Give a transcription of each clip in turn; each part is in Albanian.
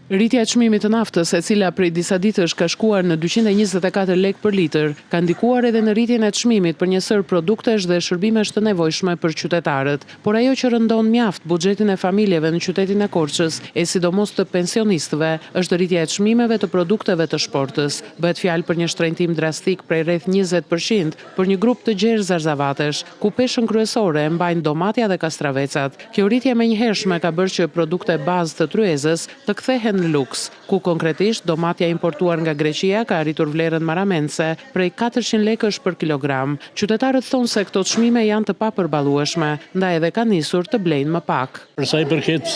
Rritja e çmimit të naftës, e cila prej disa ditësh ka shkuar në 224 lekë për litër, ka ndikuar edhe në rritjen e çmimit për një sër produktesh dhe shërbimesh të nevojshme për qytetarët. Por ajo që rëndon mjaft buxhetin e familjeve në qytetin e Korçës, e sidomos të pensionistëve, është rritja e çmimeve të produkteve të shportës. Bëhet fjalë për një shtrenjtim drastik prej rreth 20% për një grup të gjerë zarzavatesh, ku peshën kryesore e mbajnë domatja dhe kastravecat. Kjo rritje menjëhershme ka bërë që produkte bazë të tryezës të kthehen në luks, ku konkretisht domatja importuar nga Greqia ka arritur vlerën maramense prej 400 lekësh për kilogram. Qytetarët thonë se këto çmime janë të papërballueshme, ndaj edhe ka nisur të blejnë më pak. Për sa i përket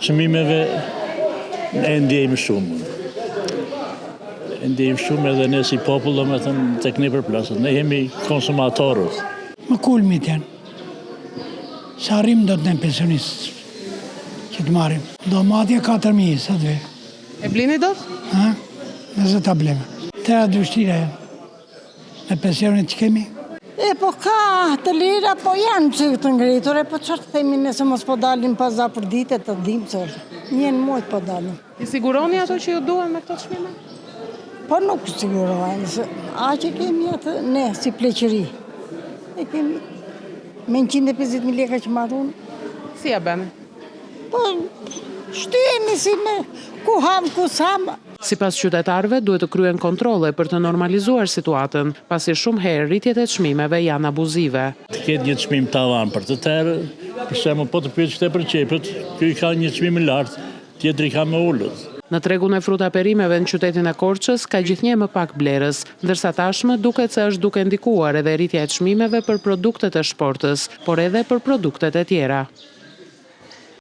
çmimeve e ndjejmë shumë. E ndjejmë shumë edhe ne si popull, domethënë tek ne përplasët. Ne jemi konsumatorët. Më kulmit janë. Sa arrim do të ne pensionistë që të marim. Domatja 4.000, sa të ve. E blini dot? Ha? Nëse ta bleme. Tëra dy vështira janë. Me pensionet që kemi. Po ka të lira, po janë që të ngritur, po çfarë të themi nëse mos po dalim paza për dite të dim se njën muaj po dalim. I siguroni ato që ju duan me këto çmime? Po nuk sigurohen, se që kemi atë ne si pleqëri. E kemi me 150.000 lekë që marrun. Si ja bën? Po shtyhemi si me ku ham, ku sam. Sipas qytetarëve, duhet të kryen kontrolle për të normalizuar situatën, pasi shumë herë rritjet e çmimeve janë abuzive. Të ketë një çmim tavan për të tërë, për shembull po të pyet çte për qepët, ky ka një çmim të lartë, tjetri ka më ulët. Në tregun e fruta perimeve në qytetin e Korçës ka gjithnjë më pak blerës, ndërsa tashmë duket se është duke ndikuar edhe rritja e çmimeve për produktet e shportës, por edhe për produktet e tjera.